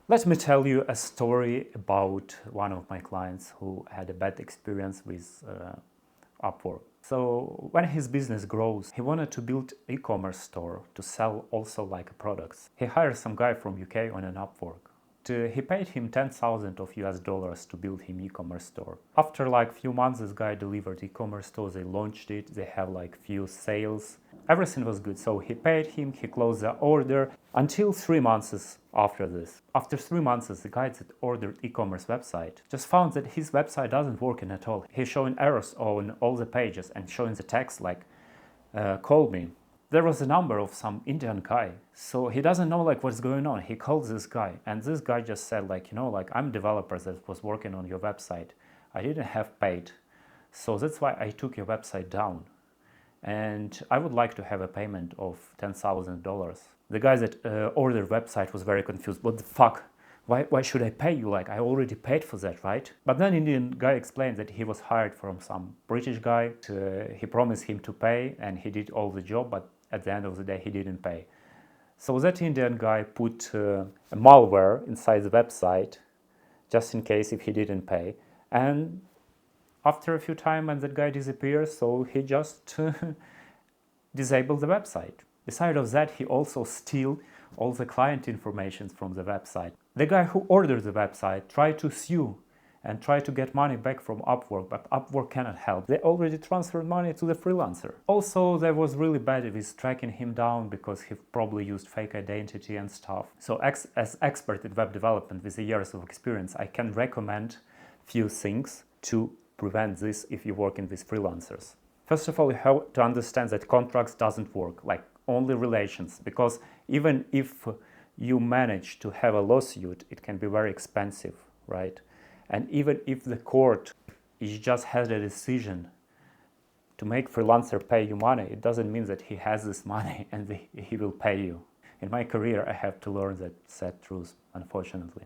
Let me tell you a story about one of my clients who had a bad experience with Upwork. So when his business grows, he wanted to build e-commerce store to sell also like products. He hired some guy from UK on an Upwork. He paid him 10,000 of US dollars to build him e-commerce store. After like few months, this guy delivered e-commerce store, they launched it, they have like few sales. Everything was good, so he paid him, he closed the order until 3 months after this. After 3 months, the guy that ordered e-commerce website just found that his website doesn't working at all. He's showing errors on all the pages and showing the text like, call me. There was a number of some Indian guy, so he doesn't know like what's going on. He called this guy, and this guy just said like, like I'm developer that was working on your website. I didn't have paid, so that's why I took your website down, and I would like to have a payment of $10,000. The guy that ordered website was very confused. What the fuck? Why should I pay you? Like I already paid for that, right? But then Indian guy explained that he was hired from some British guy. He promised him to pay and he did all the job, but at the end of the day he didn't pay. So that Indian guy put a malware inside the website just in case if he didn't pay. And after a few time and that guy disappears, so he just disabled the website. Besides of that, he also steal all the client information from the website. The guy who ordered the website tried to sue and tried to get money back from Upwork, but Upwork cannot help. They already transferred money to the freelancer. Also, there was really bad with tracking him down because he probably used fake identity and stuff. So as expert in web development with the years of experience, I can recommend few things to prevent this if you're working with freelancers. First of all, you have to understand that contracts doesn't work, like only relations, because even if you manage to have a lawsuit, it can be very expensive, right? And even if the court is just has a decision to make freelancer pay you money, it doesn't mean that he has this money and he will pay you. In my career, I have to learn that sad truth, unfortunately.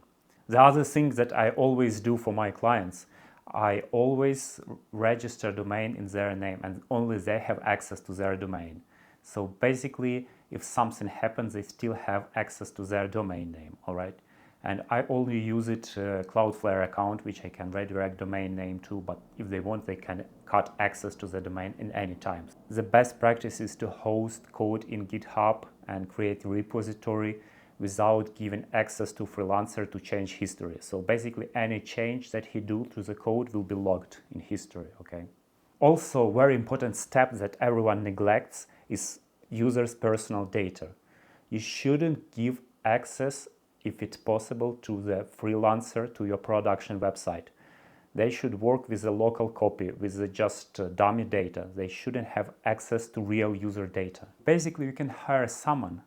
The other thing that I always do for my clients, I always register domain in their name and only they have access to their domain. So basically, if something happens, they still have access to their domain name, all right? And I only use it Cloudflare account, which I can redirect domain name to, but if they want, they can cut access to the domain in any time. The best practice is to host code in GitHub and create a repository without giving access to freelancer to change history. So basically any change that he do to the code will be logged in history, okay? Also, very important step that everyone neglects is users' personal data. You shouldn't give access, if it's possible, to the freelancer to your production website. They should work with a local copy, with just dummy data. They shouldn't have access to real user data. Basically, you can hire someone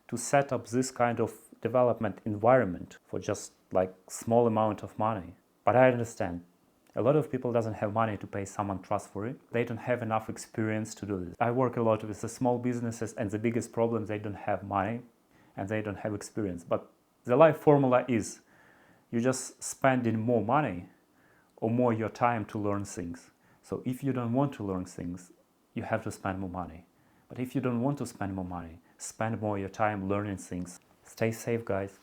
to set up this kind of development environment for just like small amount of money. But I understand. A lot of people doesn't have money to pay someone trustworthy. They don't have enough experience to do this. I work a lot with the small businesses and the biggest problem, they don't have money and they don't have experience. But the life formula is you just spending more money or more your time to learn things. So if you don't want to learn things, you have to spend more money. But if you don't want to spend more money, spend more your time learning things. Stay safe, guys.